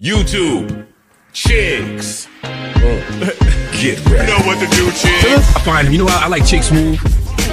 YouTube, chicks. Get ready. You know what to do, chicks. I find him. You know, I like Chick Smooth.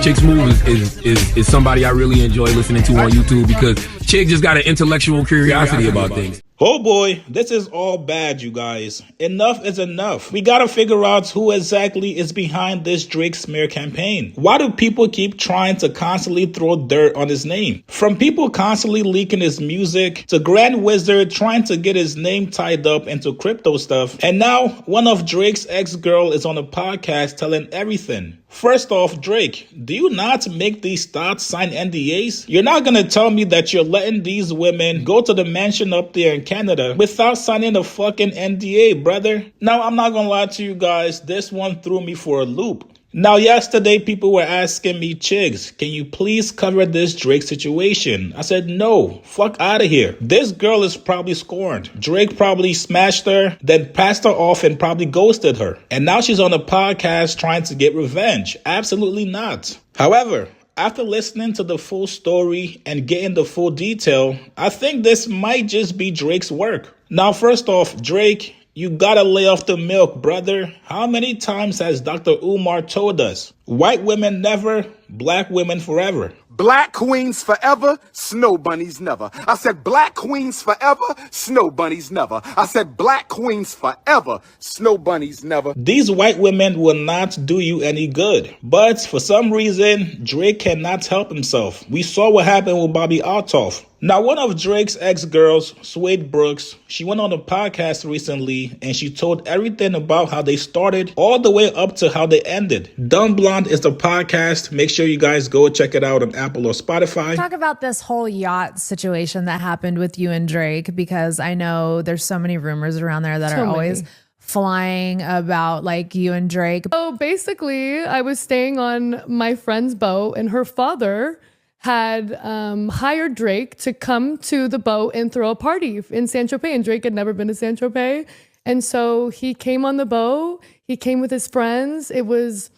Chick Smooth is somebody I really enjoy listening to on YouTube because Chick just got an intellectual curiosity about things. Oh boy, this is all bad, you guys. Enough is enough. We gotta figure out who exactly is behind this Drake smear campaign. Why do people keep trying to constantly throw dirt on his name? From people constantly leaking his music to Grand Wizard trying to get his name tied up into crypto stuff. And now one of Drake's ex-girl is on a podcast telling everything. First off, Drake, do you not make these thoughts sign NDAs? You're not gonna tell me that you're letting these women go to the mansion up there in Canada without signing a fucking NDA, brother. Now, I'm not gonna lie to you guys, this one threw me for a loop. Now, yesterday, people were asking me, Chigs, can you please cover this Drake situation? I said, no, fuck out of here. This girl is probably scorned. Drake probably smashed her, then passed her off and probably ghosted her. And now she's on a podcast trying to get revenge. Absolutely not. However, after listening to the full story and getting the full detail, I think this might just be Drake's work. Now, first off, Drake, you gotta lay off the milk, brother. How many times has Dr. Umar told us? White women never, black women forever. Black queens forever, snow bunnies never. I said black queens forever, snow bunnies never. I said black queens forever, snow bunnies never. These white women will not do you any good. But for some reason, Drake cannot help himself. We saw what happened with Bobby Altoff. Now, one of Drake's ex-girls, Suede Brooks, she went on a podcast recently and she told everything about how they started all the way up to how they ended. Dumb Blonde is the podcast. Make sure you guys go check it out on Apple or Spotify. Talk about this whole yacht situation that happened with you and Drake, because I know there's so many rumors around there that are always flying about like you and Drake. So basically, I was staying on my friend's boat and her father had hired Drake to come to the boat and throw a party in Saint Tropez, and Drake had never been to Saint Tropez, and so he came on the boat. He came with his friends. It was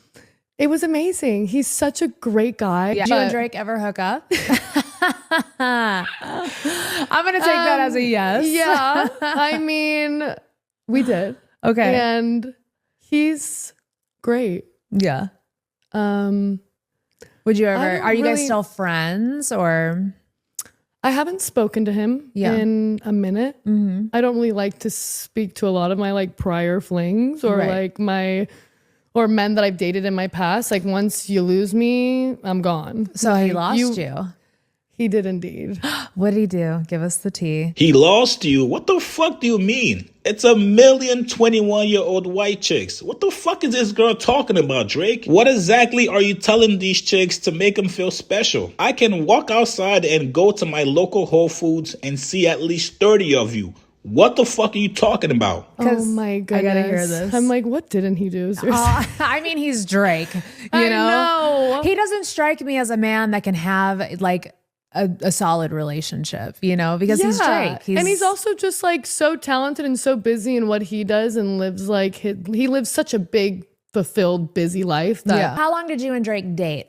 amazing. He's such a great guy. Yeah. Did you and Drake ever hook up? I'm gonna take that as a yes. Yeah, I mean, we did. Okay, and he's great. Yeah. Would you ever, are you guys really still friends or? I haven't spoken to him in a minute. Mm-hmm. I don't really like to speak to a lot of my like prior flings or like or men that I've dated in my past. Like once you lose me, I'm gone. So like, he lost you. He did indeed. What did he do? Give us the tea. He lost you? What the fuck do you mean? It's a million 21-year-old white chicks. What the fuck is this girl talking about, Drake? What exactly are you telling these chicks to make them feel special? I can walk outside and go to my local Whole Foods and see at least 30 of you. What the fuck are you talking about? Oh my goodness. I gotta hear this. I'm like, what didn't he do? I mean, he's Drake. You know? He doesn't strike me as a man that can have like a solid relationship, you know, because he's Drake. And he's also just like so talented and so busy in what he does and lives like he lives such a big, fulfilled, busy life. That How long did you and Drake date?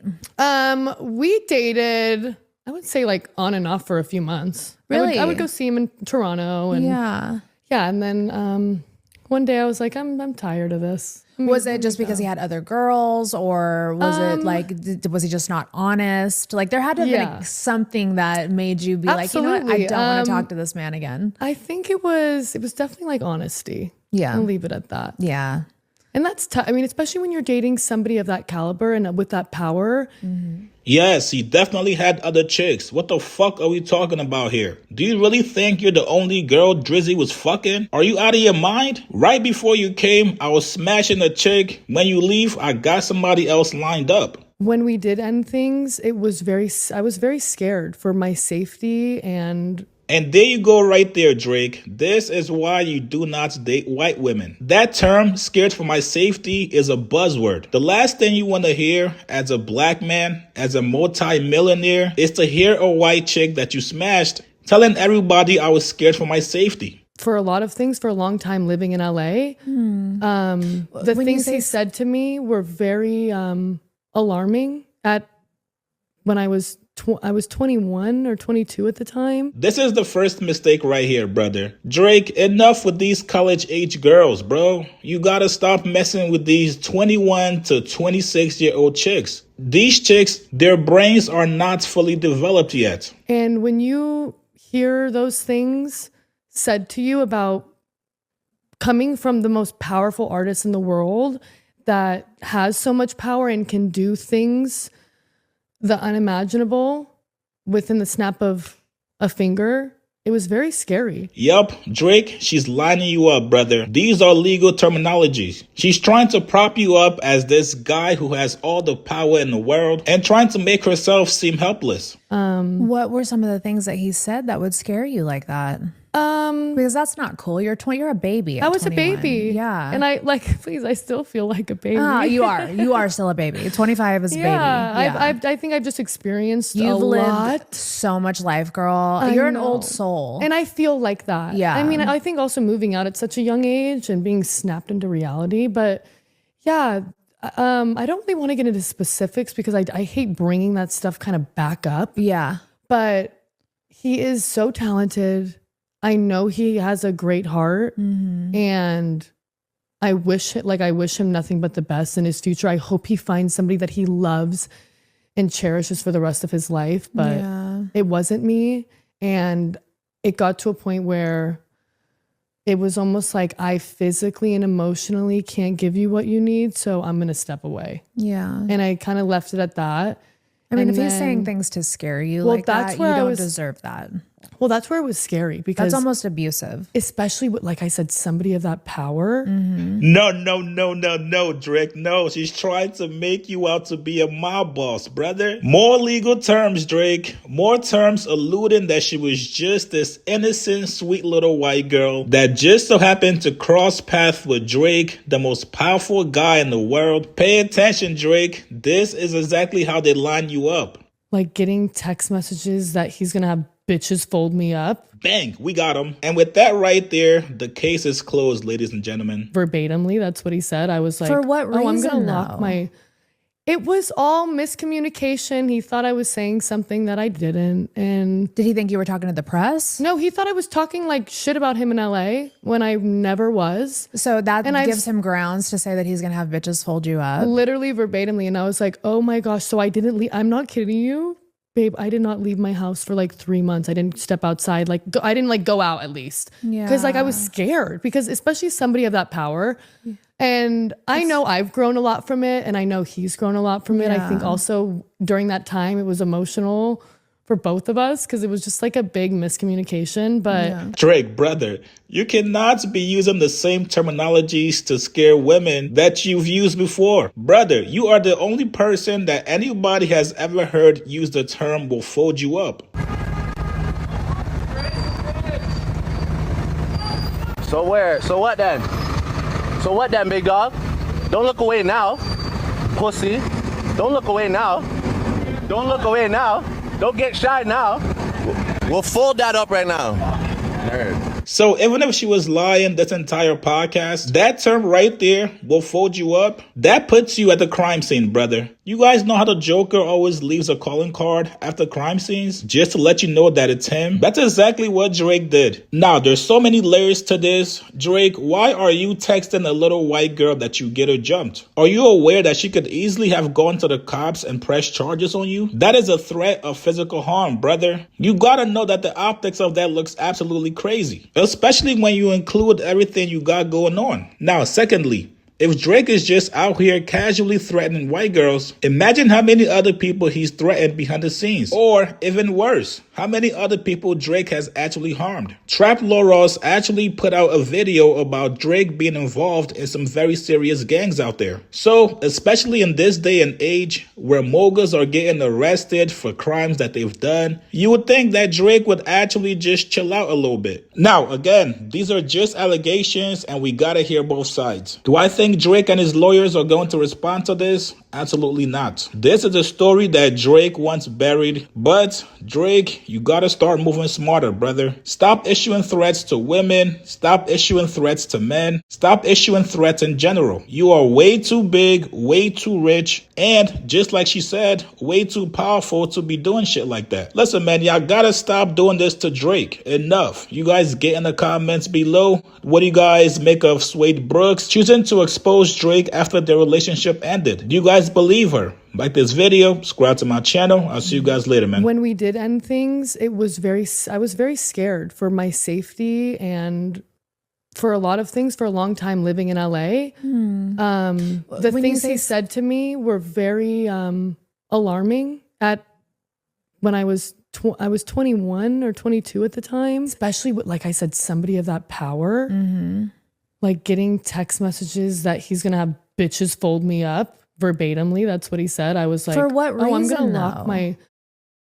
We dated, I would say like on and off for a few months. Really? I would go see him in Toronto and and then one day I was like, I'm tired of this. Was it just because he had other girls, or was it like, was he just not honest? Like there had to have been like, something that made you be like, you know what, I don't want to talk to this man again. I think it was definitely like honesty. Yeah. I'll leave it at that. Yeah. And that's tough. I mean, especially when you're dating somebody of that caliber and with that power. Mm-hmm. Yes, he definitely had other chicks. What the fuck are we talking about here? Do you really think you're the only girl Drizzy was fucking? Are you out of your mind? Right before you came, I was smashing a chick. When you leave, I got somebody else lined up. When we did end things, I was very scared for my safety and there you go right there, Drake. This is why you do not date white women. That term, scared for my safety, is a buzzword. The last thing you want to hear as a black man, as a multi-millionaire, is to hear a white chick that you smashed telling everybody I was scared for my safety. For a lot of things, for a long time living in LA, the things he said to me were very alarming when I was I was 21 or 22 at the time. This is the first mistake right here, brother. Drake, enough with these college-age girls, bro. You gotta stop messing with these 21 to 26-year-old chicks. These chicks, their brains are not fully developed yet. And when you hear those things said to you about coming from the most powerful artist in the world that has so much power and can do things the unimaginable within the snap of a finger, it was very scary. Yup, Drake, she's lining you up, brother. These are legal terminologies. She's trying to prop you up as this guy who has all the power in the world and trying to make herself seem helpless. What were some of the things that he said that would scare you like that? Because that's not cool. You're a baby. I was 21. a baby. Yeah. And I still feel like a baby. You are still a baby. 25 is a baby. Yeah. I think I've just experienced You've a lived lot. so much life, girl. You're an old soul. And I feel like that. Yeah. I mean, I think also moving out at such a young age and being snapped into reality. But yeah, I don't really want to get into specifics because I hate bringing that stuff kind of back up. Yeah. But he is so talented. I know he has a great heart, and I wish him nothing but the best in his future. I hope he finds somebody that he loves and cherishes for the rest of his life. But it wasn't me, and it got to a point where it was almost like I physically and emotionally can't give you what you need, so I'm gonna step away. Yeah. And I kind of left it at that. I mean, And if he's then- saying things to scare you Well, like that's that, where you I don't was- deserve that. Well, that's where it was scary because That's almost abusive. especially with, like I said, somebody of that power. No, Drake. No, she's trying to make you out to be a mob boss, brother. More legal terms, Drake. More terms alluding that she was just this innocent, sweet little white girl that just so happened to cross paths with Drake, the most powerful guy in the world. Pay attention, Drake. This is exactly how they line you up. Like getting text messages that he's gonna have bitches fold me up. Bang, we got him. And with that right there, the case is closed, ladies and gentlemen. Verbatimly, that's what he said. I was like, For what oh, I'm gonna reason, lock though? my. It was all miscommunication. He thought I was saying something that I didn't, and Did he think you were talking to the press? no, he thought I was talking like shit about him in LA when I never was. So that And I've- gives him grounds to say that he's going to have bitches fold you up. Literally verbatimly, and I was like, oh my gosh, so I didn't leave. I'm not kidding you. Babe, I did not leave my house for like 3 months. I didn't step outside. I didn't like go out at least. Because like I was scared because especially somebody of that power. And I know I've grown a lot from it and I know he's grown a lot from it. I think also during that time it was emotional for both of us because it was just like a big miscommunication. But Drake, brother, you cannot be using the same terminologies to scare women that you've used before. Brother, you are the only person that anybody has ever heard use the term will fold you up. So where? So what then? So what then, big dog? Don't look away now, pussy. Don't look away now. Don't look away now. Don't get shy now. We'll fold that up right now. Nerd. So even if she was lying this entire podcast, that term right there will fold you up. That puts you at the crime scene, brother. You guys know how the Joker always leaves a calling card after crime scenes just to let you know that it's him? That's exactly what Drake did. Now, there's so many layers to this. Drake, why are you texting a little white girl that you get her jumped? Are you aware that she could easily have gone to the cops and pressed charges on you? That is a threat of physical harm, brother. You gotta know that the optics of that looks absolutely crazy, especially when you include everything you got going on. Now, secondly, if Drake is just out here casually threatening white girls, imagine how many other people he's threatened behind the scenes. Or, even worse, how many other people Drake has actually harmed. Trap Loros actually put out a video about Drake being involved in some very serious gangs out there. So, especially in this day and age, where moguls are getting arrested for crimes that they've done, you would think that Drake would actually just chill out a little bit. Now, again, these are just allegations and we gotta hear both sides. Do I think Drake and his lawyers are going to respond to this? Absolutely not. This is a story that Drake once buried, but Drake, you gotta start moving smarter, brother. Stop issuing threats to women. Stop issuing threats to men. Stop issuing threats in general. You are way too big, way too rich, and just like she said, way too powerful to be doing shit like that. Listen, man, y'all gotta stop doing this to Drake. Enough. You guys get in the comments below. What do you guys make of Suede Brooks choosing to expose Drake after their relationship ended? Do you guys believe her? Like this video, subscribe to my channel. I'll see you guys later, man. When we did end things, I was very scared for my safety and for a lot of things for a long time living in LA. The things he said to me were very alarming when I was 21 or 22 at the time. Especially with, like I said, somebody of that power. Like getting text messages that he's going to have bitches fold me up verbatimly. That's what he said. I was like, for what reason? I'm going to lock my